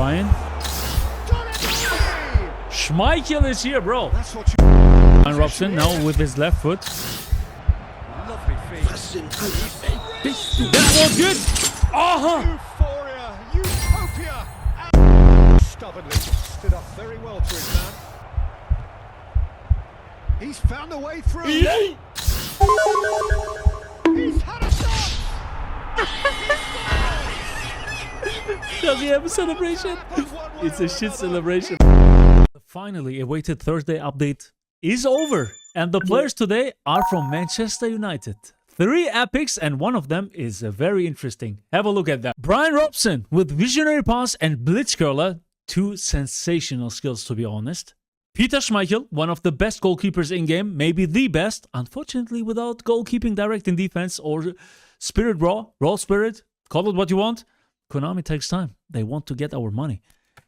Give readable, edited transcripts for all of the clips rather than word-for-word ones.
Bryan. Schmeichel is here, bro. Bryan Robson now with his left foot. Lovely feet. That was good. Euphoria, utopia. Stubbornly stood up very well to his man. He's found a way through. Yay. He's had a shot. Does he have a celebration? It's a shit celebration. The finally awaited Thursday update is over. And the players today are from Manchester United. 3 epics and one of them is very interesting. Have a look at that. Bryan Robson with visionary pass and blitzcurler. 2 sensational skills, to be honest. Peter Schmeichel, one of the best goalkeepers in game, maybe the best. Unfortunately, without goalkeeping direct in defense or spirit raw spirit, call it what you want. Konami takes time. They want to get our money.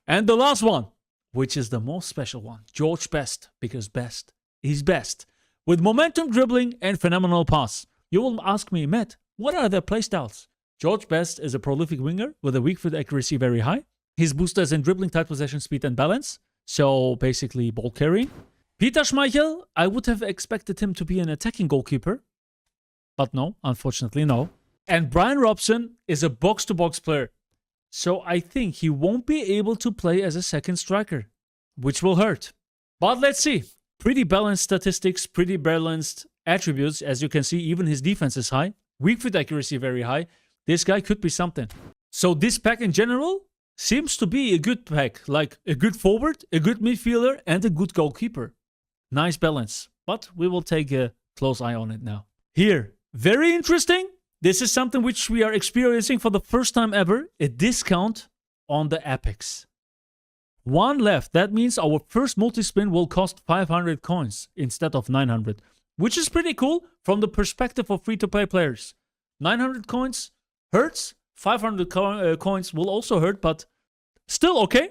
And the last one, which is the most special one, George Best, because Best is best. With momentum, dribbling, and phenomenal pass. You will ask me, Matt, what are their playstyles? George Best is a prolific winger with a weak foot accuracy very high. His booster is in dribbling, tight possession, speed, and balance. So basically ball carrying. Peter Schmeichel, I would have expected him to be an attacking goalkeeper. But no, unfortunately no. And Bryan Robson is a box-to-box player. So I think he won't be able to play as a second striker, which will hurt. But let's see. Pretty balanced statistics, pretty balanced attributes. As you can see, even his defense is high. Weak foot accuracy very high. This guy could be something. So this pack in general seems to be a good pack. Like a good forward, a good midfielder, and a good goalkeeper. Nice balance. But we will take a close eye on it now. Here, very interesting. This is something which we are experiencing for the first time ever. A discount on the epics. 1 left. That means our first multi-spin will cost 500 coins instead of 900. Which is pretty cool from the perspective of free-to-play players. 900 coins hurts. 500 coins will also hurt, but still okay.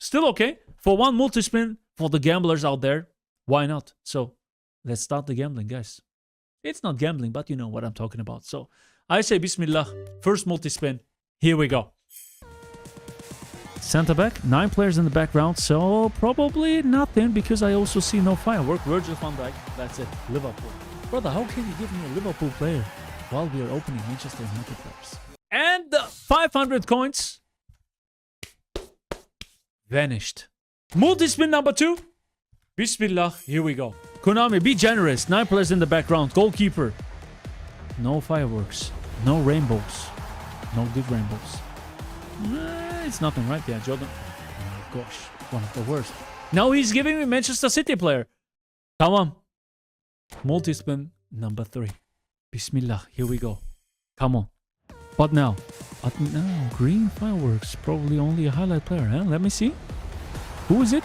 Still okay. For 1 multi-spin, for the gamblers out there, why not? So, let's start the gambling, guys. It's not gambling, but you know what I'm talking about. So, I say Bismillah. First multi-spin. Here we go. Center back. 9 players in the background. So, probably nothing because I also see no firework. Virgil van Dijk. That's it. Liverpool. Brother, how can you give me a Liverpool player while we are opening Manchester United players? And the 500 coins vanished. Multi-spin number 2. Bismillah. Here we go. Konami, be generous. 9 players in the background. Goalkeeper. No fireworks. No rainbows. No good rainbows. It's nothing, right? Yeah, Jordan. Oh my gosh. One of the worst. Now he's giving me Manchester City player. Come on. Multi-spin number 3. Bismillah. Here we go. Come on. What now? What now? Green fireworks. Probably only a highlight player, huh? Let me see. Who is it?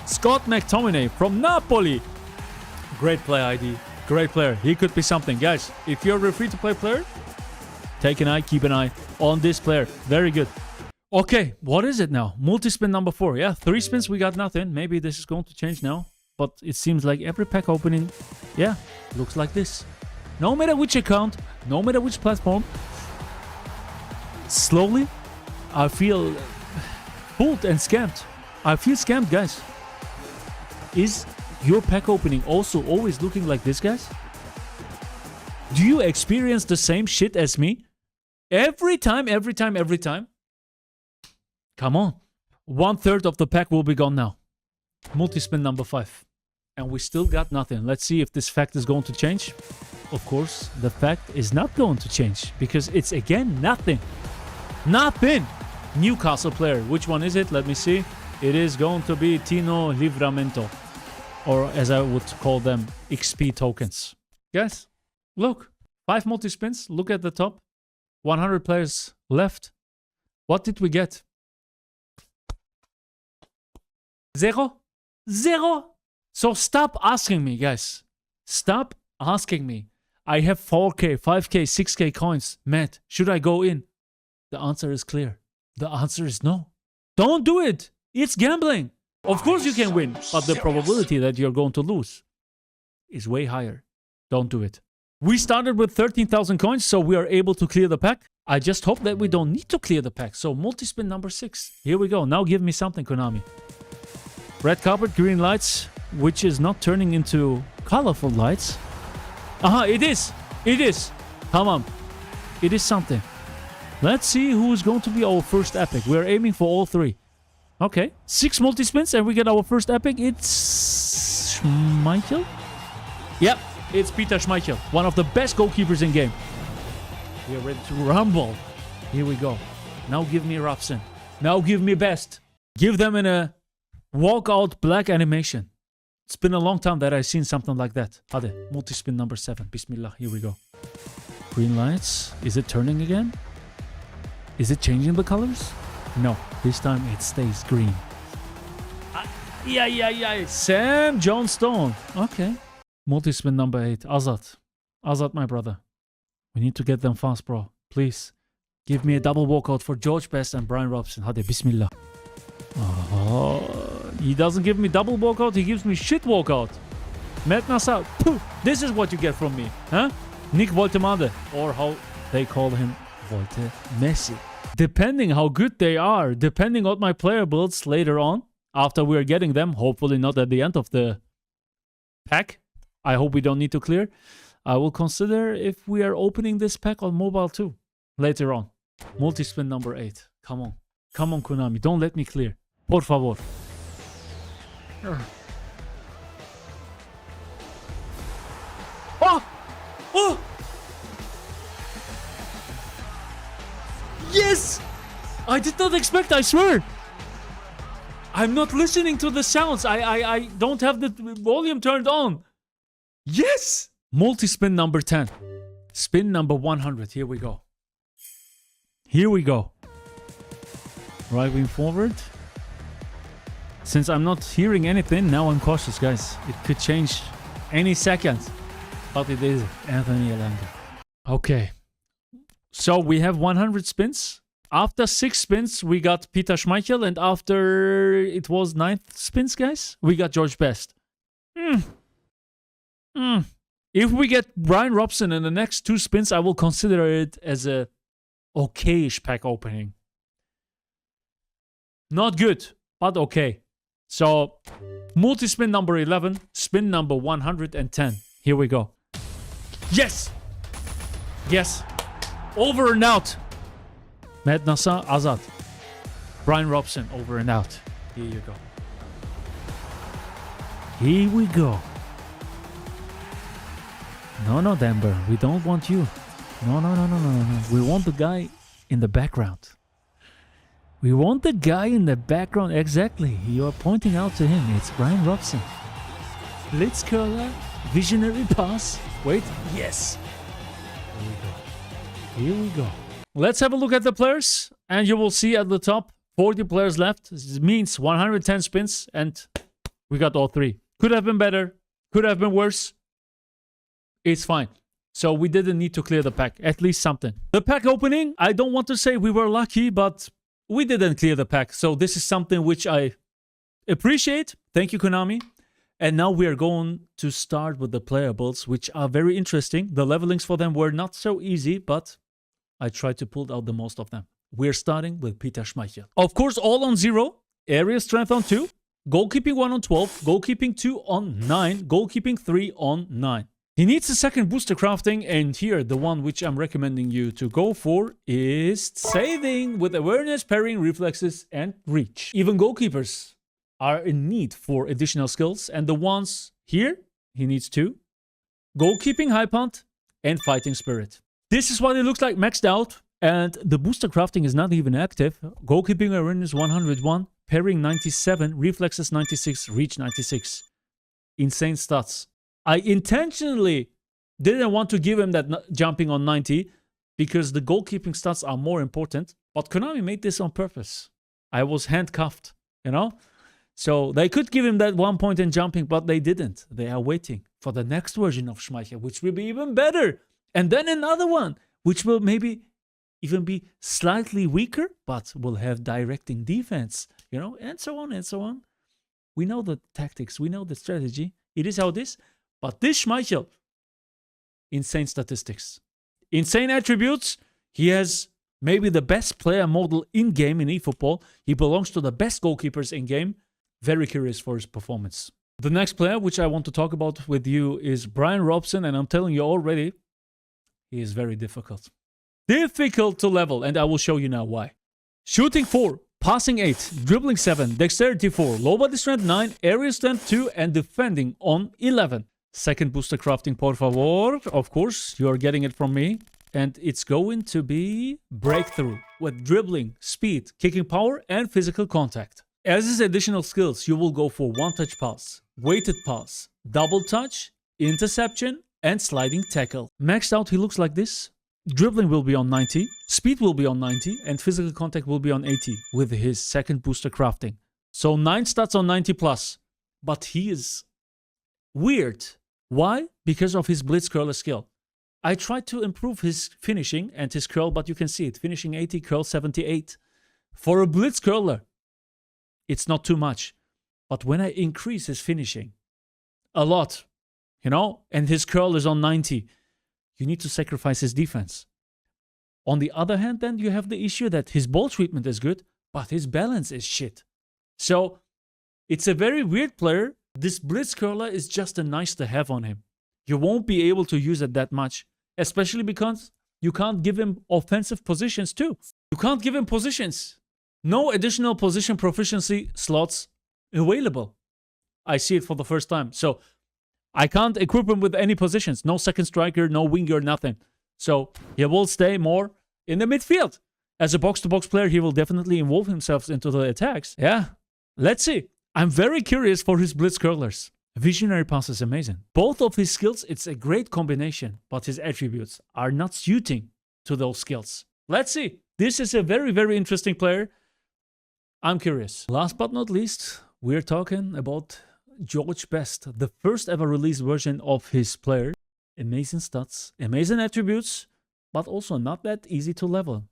Scott McTominay from Napoli. Great play ID. Great player. He could be something. Guys, if you're a free-to-play player, take an eye, keep an eye on this player. Very good. Okay, what is it now? Multi-spin number 4. Yeah, 3 spins, we got nothing. Maybe this is going to change now. But it seems like every pack opening, yeah, looks like this. No matter which account, no matter which platform, slowly, I feel fooled and scammed. I feel scammed, guys. Is your pack opening also always looking like this, guys? Do you experience the same shit as me? Every time? Come on. 1/3 of the pack will be gone now. Multi-spin number 5. And we still got nothing. Let's see if this fact is going to change. Of course, the fact is not going to change. Because it's again nothing. Nothing! Newcastle player. Which one is it? Let me see. It is going to be Tino Livramento. Or as I would call them, XP tokens. Guys, look. 5 multi-spins. Look at the top. 100 players left. What did we get? 0? 0? So stop asking me, guys. Stop asking me. I have 4K, 5K, 6K coins. Matt, should I go in? The answer is clear. The answer is no. Don't do it. It's gambling. Of course you can win, but the probability that you're going to lose is way higher. Don't do it. We started with 13,000 coins, so we are able to clear the pack. I just hope that we don't need to clear the pack. So multi-spin number 6. Here we go. Now give me something, Konami. Red carpet, green lights, which is not turning into colorful lights. It is. It is. Come on. It is something. Let's see who's going to be our first epic. We're aiming for all 3. Okay. 6 multi-spins and we get our first epic. It's Schmeichel? Yep. It's Peter Schmeichel. One of the best goalkeepers in game. We are ready to rumble. Here we go. Now give me Robson. Now give me best. Give them in a walkout black animation. It's been a long time that I've seen something like that. Hadi. Multi-spin number 7. Bismillah. Here we go. Green lights. Is it turning again? Is it changing the colors? No. This time it stays green. Yeah. Sam Johnstone. Okay. Multi-spin number 8. Azat. Azat, my brother. We need to get them fast, bro. Please. Give me a double walkout for George Best and Bryan Robson. Hadi. Bismillah. Oh, he doesn't give me double walkout. He gives me shit walkout. Madness out. Pooh. This is what you get from me. Huh? Nick Voltemade. Or how they call him, Volte Messi. Depending how good they are, depending on my player builds later on, after we are getting them, hopefully not at the end of the pack. I hope we don't need to clear. I will consider if we are opening this pack on mobile too, later on. Multi-spin number 8. Come on. Come on, Konami. Don't let me clear. Por favor. Oh! Yes! I did not expect, I swear. I'm not listening to the sounds. I don't have the volume turned on. Yes! Multi-spin number 10. Spin number 100. Here we go. Here we go. Right wing forward. Since I'm not hearing anything, now I'm cautious, guys. It could change any second. But it is Anthony Elanga. Okay. So we have 100 spins. After 6 spins, we got Peter Schmeichel. And after it was 9th spins, guys, we got George Best. If we get Bryan Robson in the next 2 spins, I will consider it as a okayish pack opening. Not good, but okay. So, multi-spin number 11, spin number 110. Here we go. Yes! Yes! Over and out. Matt Nassa, Azad. Bryan Robson, over and out. Here you go. Here we go. No, Denver. We don't want you. No. We want the guy in the background. We want the guy in the background. Exactly. You are pointing out to him. It's Bryan Robson. Blitzcurler. Visionary pass. Wait. Yes. Here we go. Let's have a look at the players. And you will see at the top, 40 players left. This means 110 spins. And we got all 3. Could have been better. Could have been worse. It's fine. So we didn't need to clear the pack. At least something. The pack opening, I don't want to say we were lucky, but we didn't clear the pack. So this is something which I appreciate. Thank you, Konami. And now we are going to start with the player builds, which are very interesting. The levelings for them were not so easy, but I tried to pull out the most of them. We're starting with Peter Schmeichel. Of course, all on 0. Area strength on 2. Goalkeeping 1 on 12. Goalkeeping 2 on 9. Goalkeeping 3 on 9. He needs a second booster crafting, and here the one which I'm recommending you to go for is saving with awareness, parrying, reflexes, and reach. Even goalkeepers are in need for additional skills, and the ones here, he needs 2. Goalkeeping, high punt, and fighting spirit. This is what it looks like maxed out, and the booster crafting is not even active. Goalkeeping awareness 101, parrying 97, reflexes 96, reach 96. Insane stats. I intentionally didn't want to give him that jumping on 90 because the goalkeeping stats are more important. But Konami made this on purpose. I was handcuffed, you know? So they could give him that 1 point in jumping, but they didn't. They are waiting for the next version of Schmeichel, which will be even better. And then another one, which will maybe even be slightly weaker, but will have directing defense, you know? And so on and so on. We know the tactics. We know the strategy. It is how it is. But this Schmeichel, insane statistics, insane attributes. He has Maybe the best player model in-game in eFootball. He belongs to the best goalkeepers in-game. Very curious for his performance. The next player which I want to talk about with you is Bryan Robson, and I'm telling you already, he is very difficult. Difficult to level, and I will show you now why. Shooting 4, passing 8, dribbling 7, dexterity 4, low body strength 9, area strength 2, and defending on 11. Second booster crafting, por favor. Of course, you are getting it from me. And it's going to be breakthrough with dribbling, speed, kicking power, and physical contact. As his additional skills, you will go for one-touch pass, weighted pass, double touch, interception, and sliding tackle. Maxed out, he looks like this. Dribbling will be on 90, speed will be on 90, and physical contact will be on 80 with his second booster crafting. So 9 stats on 90 plus. But he is weird. Why? Because of his blitz curler skill. I tried to improve his finishing and his curl, but you can see it. Finishing 80, curl 78. For a blitz curler, it's not too much. But when I increase his finishing a lot, you know, and his curl is on 90, you need to sacrifice his defense. On the other hand, then you have the issue that his ball treatment is good, but his balance is shit. So it's a very weird player. This blitz curler is just a nice to have on him. You won't be able to use it that much, especially because you can't give him offensive positions too. You can't give him positions. No additional position proficiency slots available. I see it for the first time. So I can't equip him with any positions. No second striker, no winger, nothing. So he will stay more in the midfield. As a box-to-box player, he will definitely involve himself into the attacks. Yeah, let's see. I'm very curious for his blitz curlers. Visionary pass is amazing. Both of his skills, it's a great combination, but his attributes are not suiting to those skills. Let's see. This is a very, very interesting player. I'm curious. Last but not least, we're talking about George Best, the first ever released version of his player. Amazing stats, amazing attributes, but also not that easy to level.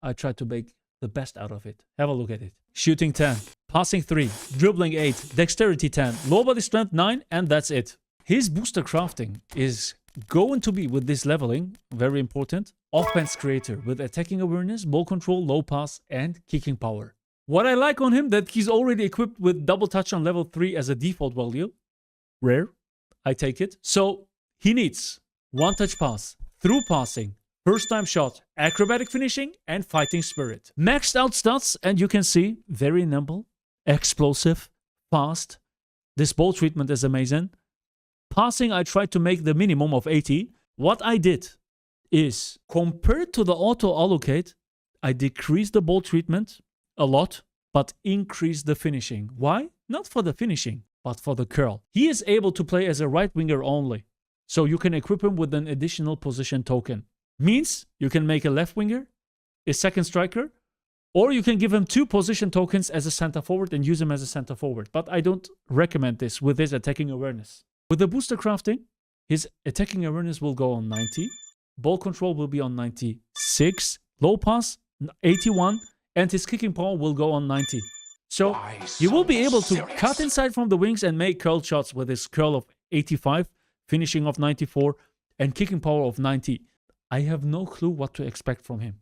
I tried to make the best out of it. Have a look at it. Shooting 10, passing 3, dribbling 8, dexterity 10, low body strength 9, and that's it. His booster crafting is going to be, with this leveling, very important, offense creator with attacking awareness, ball control, low pass, and kicking power. What I like on him, that he's already equipped with double touch on level 3 as a default value. Rare. I take it. So he needs one touch pass, through passing, first time shot, acrobatic finishing, and fighting spirit. Maxed out stats, and you can see very nimble, explosive, fast. This ball treatment is amazing. Passing, I tried to make the minimum of 80. What I did is, compared to the auto allocate, I decreased the ball treatment a lot, but increased the finishing. Why? Not for the finishing, but for the curl. He is able to play as a right winger only. So you can equip him with an additional position token. Means you can make a left winger, a second striker, or you can give him 2 position tokens as a center forward and use him as a center forward. But I don't recommend this with his attacking awareness. With the booster crafting, his attacking awareness will go on 90, ball control will be on 96, low pass 81, and his kicking power will go on 90. So he will be able to cut inside from the wings and make curl shots with his curl of 85, finishing of 94, and kicking power of 90. I have no clue what to expect from him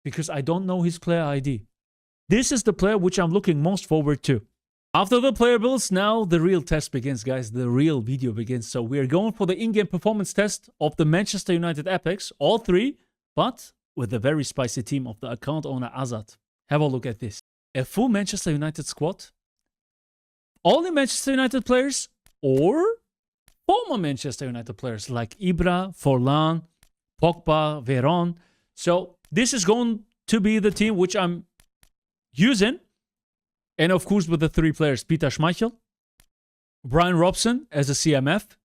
because I don't know his player ID. This is the player which I'm looking most forward to. After the player builds, now the real test begins, guys. The real video begins. So we are going for the in-game performance test of the Manchester United EPICS, all 3, but with the very spicy team of the account owner Azad. Have a look at this. A full Manchester United squad. Only Manchester United players or former Manchester United players like Ibra, Forlan, Pogba, Veron. So this is going to be the team which I'm using. And of course with the 3 players, Peter Schmeichel, Bryan Robson as a CMF,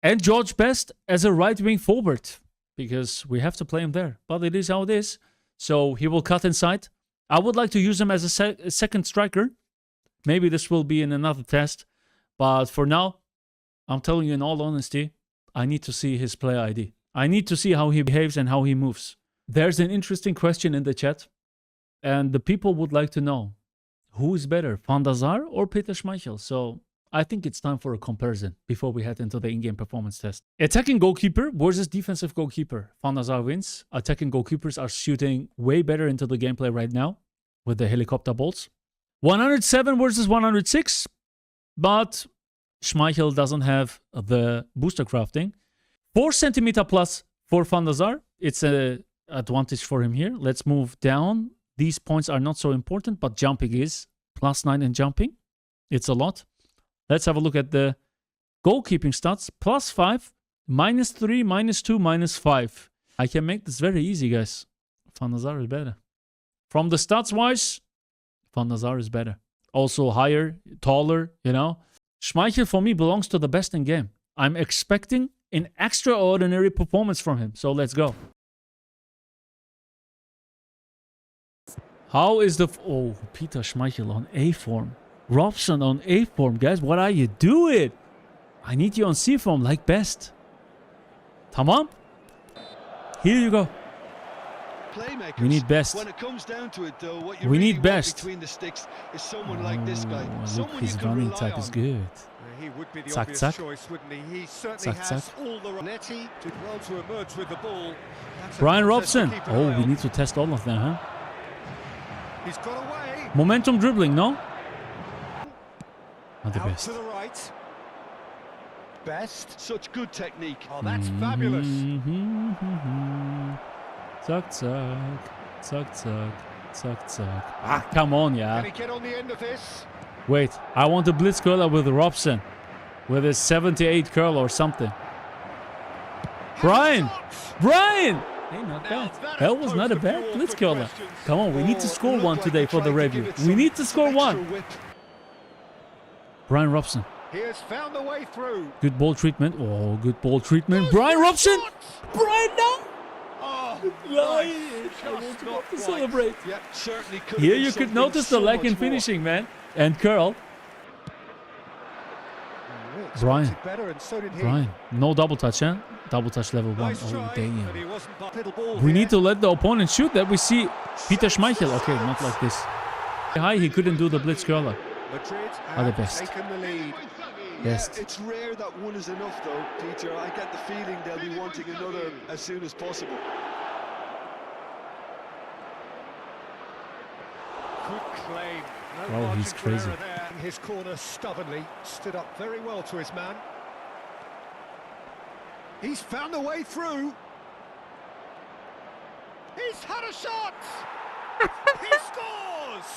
and George Best as a right wing forward. Because we have to play him there. But it is how it is. So he will cut inside. I would like to use him as a second striker. Maybe this will be in another test. But for now, I'm telling you in all honesty, I need to see his player ID. I need to see how he behaves and how he moves. There's an interesting question in the chat. And the people would like to know, who is better, Van der Sar or Peter Schmeichel? So I think it's time for a comparison before we head into the in-game performance test. Attacking goalkeeper versus defensive goalkeeper. Van der Sar wins. Attacking goalkeepers are shooting way better into the gameplay right now with the helicopter balls. 107 versus 106. But Schmeichel doesn't have the booster crafting. 4 centimeter plus for Van der Sar. It's an advantage for him here. Let's move down. These points are not so important, but jumping is. +9 in jumping. It's a lot. Let's have a look at the goalkeeping stats. +5, -3, -2, -5. I can make this very easy, guys. Van der Sar is better. From the stats wise, Van der Sar is better. Also higher, taller, you know. Schmeichel for me belongs to the best in game. I'm expecting an extraordinary performance from him. So let's go. How is the... Oh, Peter Schmeichel on A form. Robson on A form. Guys, what are you doing? I need you on C form like best. Tamam. Here you go. Playmakers. We need best. When it comes down to it, though, what you We really need want best. between the sticks is someone like this guy. Look, Someone his you can running rely type on. is good. He would be the Zack, obvious zack. choice, wouldn't he? He certainly Zack, has zack. all the... Netty did well to emerge with the ball. That's a Bryan contest to Robson. keep an Oh, eye we on. need to test all of them, huh? He's got away. Momentum dribbling, no? Not the Out best. to the right. Best. Such good technique. Oh, that's fabulous. Zack, zack. Zack, zack. Zack, zack. Ah, come on, Can yeah. he get on the end of this? Wait, I want a blitz curler with Robson. With a 78 curl or something. Brian! Brian! Hey, not bad. That was not a bad blitz curler. Come on, we need to score one today for the review. We need to score one. Bryan Robson. He has found the way through. Good ball treatment. Oh, good ball treatment. Bryan Robson! Brian, no! Oh, Lion! I want to go up to celebrate. Yeah, certainly could Here have you been could something notice the so lack much in more. finishing, man. And curl. Brian. Brian. Better and so did he. Brian. No double touch, huh? Double touch level 1. Nice Oh, try, but damn. he wasn't little ball We here. need to let the opponent shoot that. We see Peter Schmeichel. Okay, not like this. High, he couldn't do the blitz curler. Madrid Are the have best. taken the lead. Best. Yeah, it's rare that one is enough, though, Peter. I get the feeling they'll be wanting another as soon as possible. Good claim. No Oh, margin he's for crazy. error there. In his corner stubbornly, stood up very well to his man. He's found a way through. He's had a shot. He scores.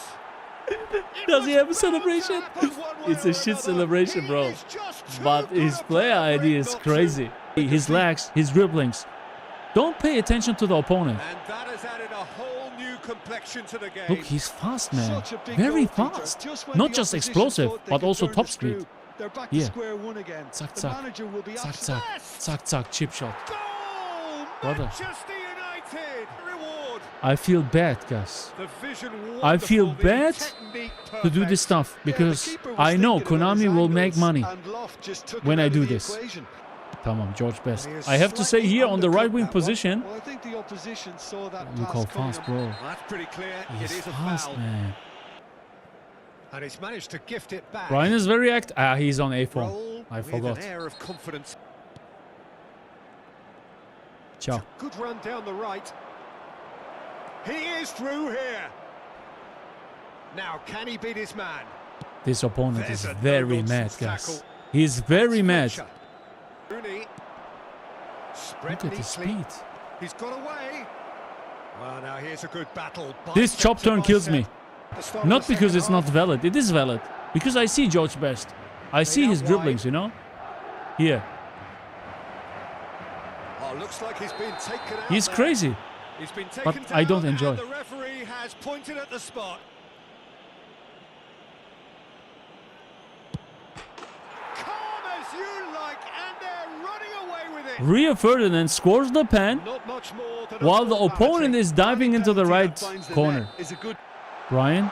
It Does he was have a celebration? bound to happen one way It's a or shit another. celebration, He bro. is just too But good his a player player for ID him is not to. crazy. His legs, his dribblings. Don't pay attention to the opponent. And that has added a whole new complexion to the game. Look, he's fast, man. Such a big Very goal, Peter. fast. Just when Not the just opposition explosive, thought they but could also turn top the speed. screw, they're back Yeah. to square one again. Zack, The zack. manager will be Zack, absolute. zack. Zack, zack. Chip shot. Goal! Brother. Manchester United! Reward! I feel bad, guys. The vision I feel wonderful, the bad technique to do perfect. this stuff Yeah, the because keeper was I know thinking about his Konami will make angles, money and Loft just took when it I out do of the this. equation. Come on, George Best. He is I have to say Slightly here on the right undercooked wing that one. position, Well, I think the opposition saw that look pass how coming fast, and bro. That's pretty clear. He's it is a fast, foul. man. And he's managed to gift it back. Brian is very active. Ah, he's on A form. Roll I with forgot. an air of confidence. Ciao. Good run down the right. He is through here. Now, can he beat his man? This opponent There's is a very mad, no-nonsense guys. tackle. He's very mad. Fletcher. Rooney. Spread Look at the neatly. speed. He's got away. Well, now here's a good battle. This Bicep chop to turn kills me. bicep. The start of Not the because second it's not half. valid. It is valid. Because I see George Best. I see out his wide. dribblings, you know? Here. Oh, looks like he's been taken out. He's there. crazy. He's been taken But down, I don't enjoy. And the referee has pointed at the spot. Calm as you like, and they're running away with it. Rio Ferdinand scores the pen Not much more than a while the formality. opponent is diving into the right Finds the corner. net is a good. Brian.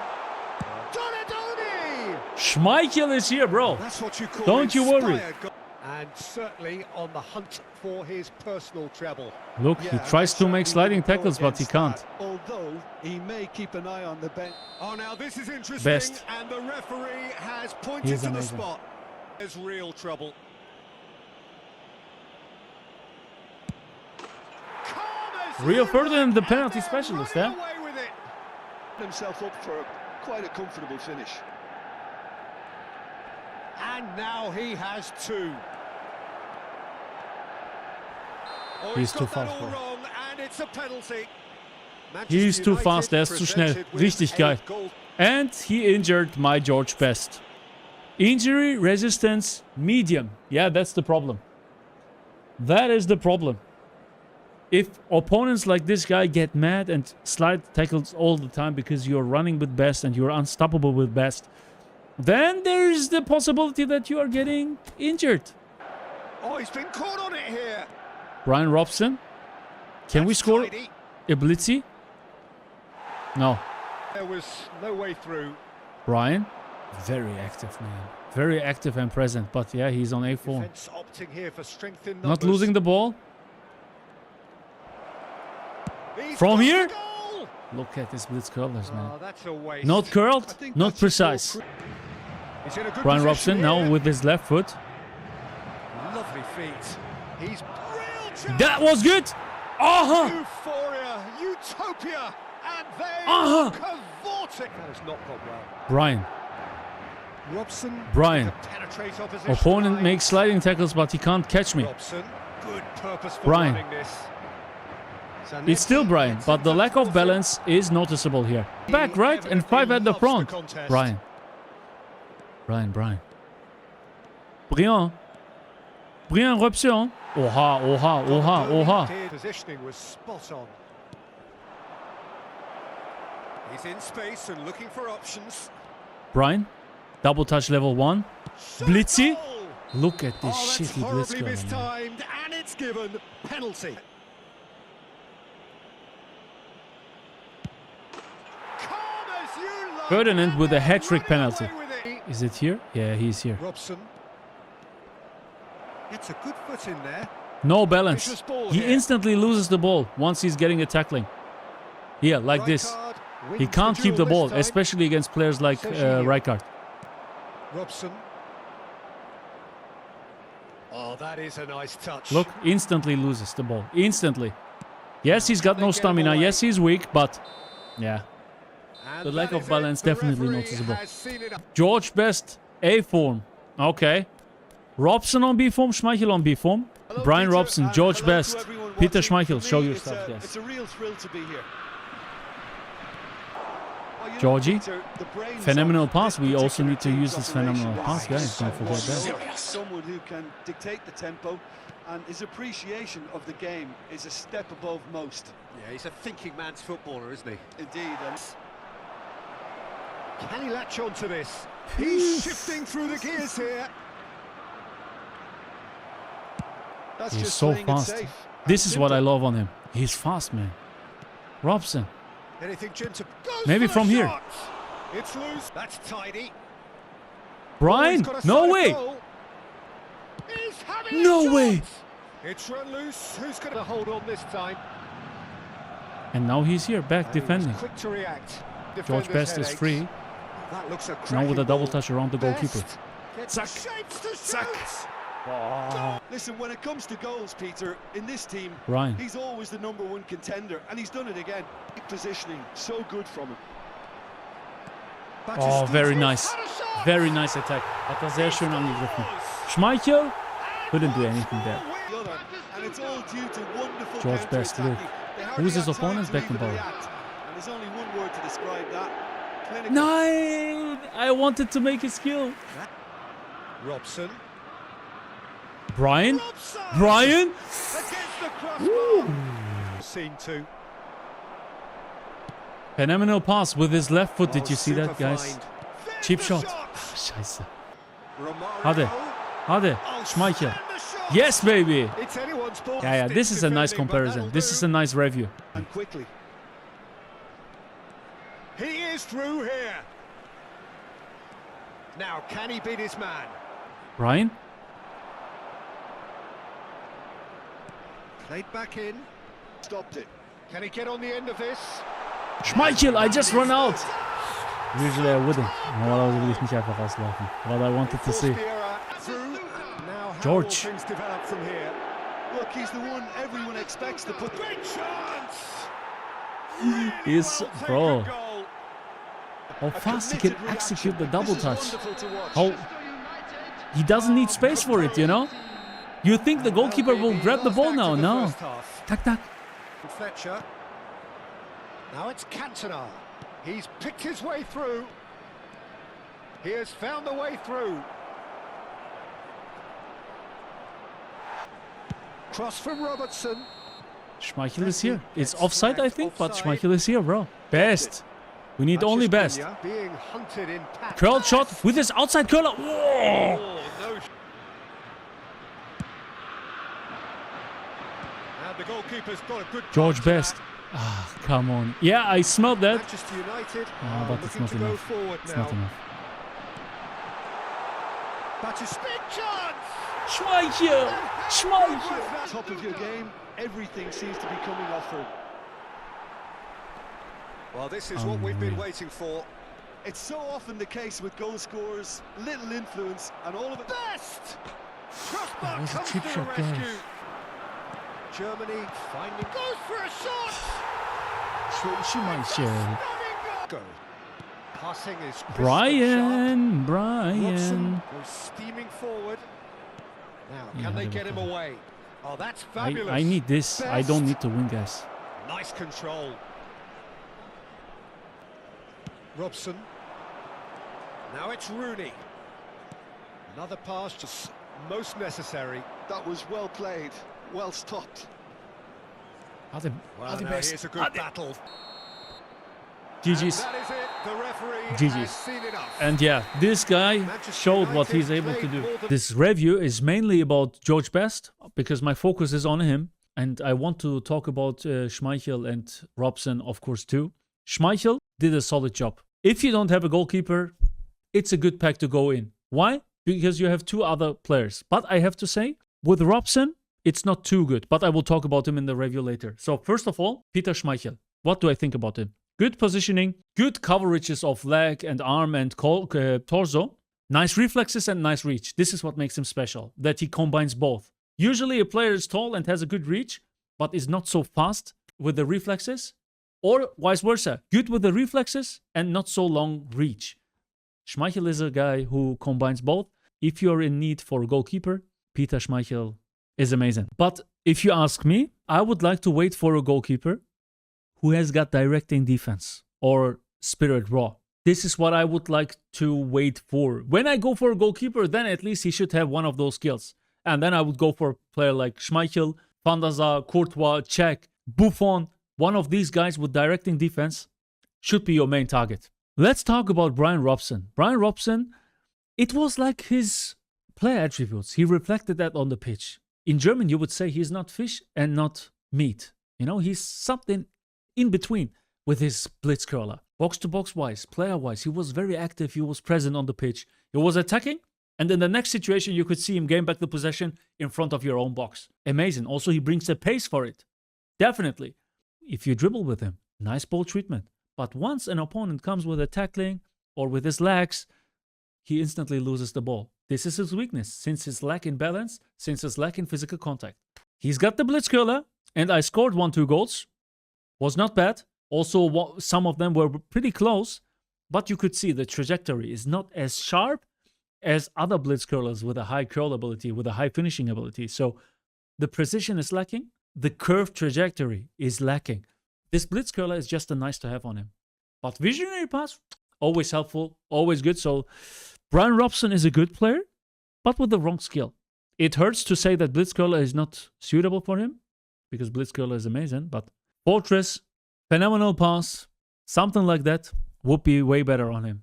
Donadoni! Schmeichel is here, bro. That's what you call Don't you worry. inspired goal. And certainly on the hunt for his personal treble. Look, he Yeah, tries to make certainly sliding wouldn't go tackles, but he against can't. that, although he may keep an eye on the bench. Oh, now this is interesting. Best. And the referee has He pointed is to the amazing. spot. There's real trouble. Rio Ferdinand, the penalty specialist, eh? Himself up for quite a comfortable finish. And now he has two. Oh, He's got too that fast, all bro. wrong, and it's a penalty. He's too Manchester fast, er ist zu schnell. presented with Richtig a geil. goal. And he injured my George Best. Injury resistance medium. Yeah, that's the problem. That is the problem. If opponents like this guy get mad and slide tackles all the time because you're running with Best and you're unstoppable with Best, then there's the possibility that you are getting injured. Oh, he's been caught on it here. Bryan Robson. Can we That's score tidy. a blitzy? No. There was no way through. Bryan. Very active, man. Very active and present. But yeah, he's on A form. Defense opting here for strength in Not numbers. losing the ball. He's From got the here? goal. Look at this blitz curlers, man. Oh, that's a waste. Not curled, I think not that's precise. He's in a good Bryan position Robson now here. with his left foot. Lovely feet. He's brilliant. That was good. Uh-huh. Euphoria, utopia, and they Uh-huh. cavorting. That has not gone well. Bryan. Robson. Bryan. to penetrate opposition Opponent line. makes sliding tackles, but he can't catch me. Robson, good purpose for Bryan. running this. It's still Bryan, but the lack of balance is noticeable here. Back right and 5 at the front. Bryan. Bryan. Bryan Robson. Oha. Positioning was spot on. He's in space and looking for options. Bryan. Double touch level 1. Blitzy. Goal! Look at this Oh, that's shitty blitz horribly guy, man. mistimed, and it's given penalty. Calm as you like, Ferdinand and with a they're hat-trick running penalty. away with it. Is it here? Yeah, he's here. Robson gets a good foot in there. No balance. Vicious ball He here. instantly loses the ball once he's getting a tackling. Here, like Right this. card, He wins can't keep the duel ball, this time. especially against players like Rijkaard. Robson. Oh, that is a nice touch. Look, instantly loses the ball. Instantly. Yes, he's got They no get him stamina. away. Yes, he's weak, but yeah. And the lack that of is balance it. The definitely referee noticeable. has seen it. George Best, A form. Okay. Robson on B form, Schmeichel on B form. Hello, Bryan Peter, Robson, and George hello to Best, everyone Peter watching. Schmeichel. For Show me, your it's stuff, a- guys. It's a real thrill to be here. Oh, you know, Georgie, Peter, the brains phenomenal of pass. this We also need to particular use this team's phenomenal operation pass, guys. is Don't forget that. serious. Someone who can dictate the tempo, and his appreciation of the game is a step above most. Yeah, he's a thinking man's footballer, isn't he? Indeed, and Can he latch on to this? He's shifting through the gears here. that's He's just so playing it fast. safe This and is what I simple. love on him. He's fast, man. Robson. Anything gentle. Goes Maybe for the from here. shot. It's loose. That's tidy. Bryan. He's got a No side way. goal. He's having a No shot. way. It's run loose. Who's going to hold on this time? And now he's here, back And he was defending. quick to react. George Defender's Best is headaches. free. That looks a Now with cracking a double ball. touch around the goalkeeper. Best gets Zack. shapes to Zack. shoot. Listen, when it comes to goals, Peter, in this team, Bryan. he's always the #1 contender, and he's done it again. Positioning, so good from him. Back to Oh, Steve very Smith. nice. Had a shot. Very nice attack. Hat er sehr schön angegriffen. Schmeichel couldn't do anything there. The other, and it's all due to wonderful George Best, look. counter-attacking. They hardly Who's his have time opponent? to even Beckenbauer. react, and there's only one word to describe that. Clinical. Nine! I wanted to make a skill. Robson. Bryan? Robson! Bryan? Against the crossbar. Scene 2. Phenomenal pass with his left foot. Did Oh, you see that, super guys? find. There's Cheap the shot. shot. Scheiße. Romario. Hade. Oh, Schmeichel. send the shot. Yes, baby. It's anyone's ball. Yeah, this is a nice Defending, but comparison. that'll This do. is a nice review. And quickly. He is through here. Now, can he beat his man? Bryan? Played back in. Stopped it. Can he get on the end of this? Schmeichel, I just run out. Usually I wouldn't. Normalerweise will ich nicht einfach rauslaufen. But I wanted to see. Forced the error. through. Now how George. will things develop from here? Look, he's the one everyone expects to put. Great chance! He's, Well taken bro, goal. how fast he can execute the double touch. Wonderful to watch. How he doesn't need space for it, you know? You think the goalkeeper will grab the ball now? No. Tack, tack. Fletcher. Now it's Cantona. He's picked his way through. He has found the way through. Cross from Robertson. Schmeichel is here. It's offside, I think, but Schmeichel is here, bro. Best. We need only best. Being hunted in pack. Curl shot with his outside curler. Whoa! Oh, no. And the goalkeeper's got a good George touch to Best. that. Ah, come on. Yeah, I smelled that. Manchester United Ah, but it's looking not to go enough. forward It's now. not enough. But a big chance. Schmeichel! Schmeichel! Top of your game, everything seems to be coming off for him. Well, this is what we've been waiting for. It's so often the case with goal scorers, little influence, and all of it. Best. That Crossbar was a comes cheap to the shot, guys. rescue. Germany finding goes for a shot. Schmeichel. Stunning goal. Go. Passing is crisp and Brian. sharp. Robson Brian. goes steaming forward. Now, Yeah, can they there we get him go. away? Oh, that's fabulous. I need this. I don't need to win, guys. Nice control. Robson. Now it's Rooney. Another pass just most necessary. That was well played, well stopped. Are the Well, now best. here's a good battle. GG's. And that is it. The referee GG's. has seen enough. And yeah, this guy Manchester showed what United he's able to played do. more than- This review is mainly about George Best because my focus is on him. And I want to talk about Schmeichel and Robson, of course, too. Schmeichel did a solid job. If you don't have a goalkeeper, it's a good pack to go in. Why? Because you have two other players. But I have to say, with Robson, it's not too good. But I will talk about him in the review later. So first of all, Peter Schmeichel. What do I think about him? Good positioning, good coverages of leg and arm and torso, nice reflexes and nice reach. This is what makes him special, that he combines both. Usually a player is tall and has a good reach, but is not so fast with the reflexes, or vice versa, good with the reflexes and not so long reach. Schmeichel is a guy who combines both. If you're in need for a goalkeeper, Peter Schmeichel is amazing. But if you ask me, I would like to wait for a goalkeeper who has got directing defense or spirit raw. This is what I would like to wait for. When I go for a goalkeeper, then at least he should have one of those skills. And then I would go for a player like Schmeichel, Van der Sar, Courtois, Cech, Buffon. One of these guys with directing defense should be your main target. Let's talk about Bryan Robson. Bryan Robson, it was like his player attributes. He reflected that on the pitch. In German, you would say he's not fish and not meat. You know, he's something in between with his blitz curler. Box to box wise, player wise, he was very active. He was present on the pitch. He was attacking. And in the next situation, you could see him gain back the possession in front of your own box. Amazing. Also, he brings the pace for it. Definitely. If you dribble with him, nice ball treatment. But once an opponent comes with a tackling or with his legs, he instantly loses the ball. This is his weakness, since his lack in balance, since his lack in physical contact. He's got the blitz curler, and I scored 1-2 goals. Was not bad. Also, some of them were pretty close, but you could see the trajectory is not as sharp as other blitz curlers with a high curl ability, with a high finishing ability. So the precision is lacking. The curved trajectory is lacking. This blitz curler is just a nice to have on him. But visionary pass, always helpful, always good. So Bryan Robson is a good player, but with the wrong skill. It hurts to say that blitz curler is not suitable for him, because blitz curler is amazing, but Fortress, phenomenal pass, something like that would be way better on him.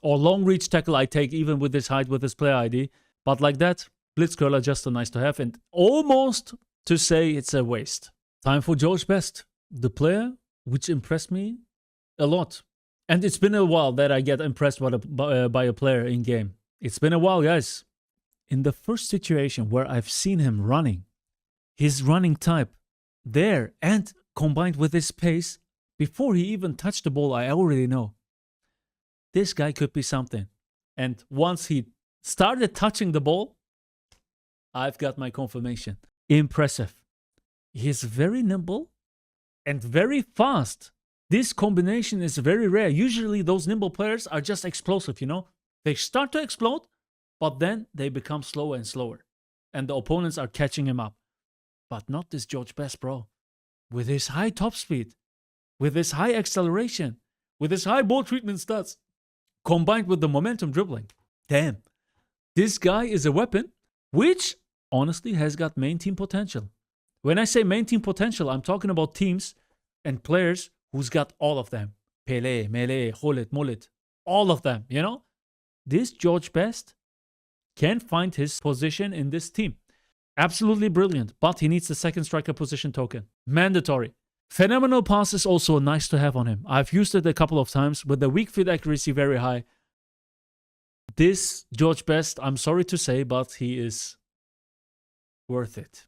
Or long reach tackle I take even with this height, with this player ID. But like that, blitz curler just a nice to have, and almost to say it's a waste. Time for George Best, the player which impressed me a lot. And it's been a while that I get impressed by a player in game. It's been a while, guys. In the first situation where I've seen him running, his running type there and combined with his pace, before he even touched the ball, I already know this guy could be something. And once he started touching the ball, I've got my confirmation. Impressive. He's very nimble and very fast. This combination is very rare. Usually those nimble players are just explosive, you know? They start to explode, but then they become slower and slower. And the opponents are catching him up. But not this George Best, bro. With his high top speed, with his high acceleration, with his high ball treatment stats, combined with the momentum dribbling. Damn. This guy is a weapon, which honestly has got main team potential. When I say main team potential, I'm talking about teams and players who's got all of them. Pele, Mele, Khulit, Mullet, all of them, you know? This George Best can find his position in this team. Absolutely brilliant, but he needs the second striker position token. Mandatory. Phenomenal pass is also nice to have on him. I've used it a couple of times with the weak foot accuracy very high. This George Best, I'm sorry to say, but he is worth it.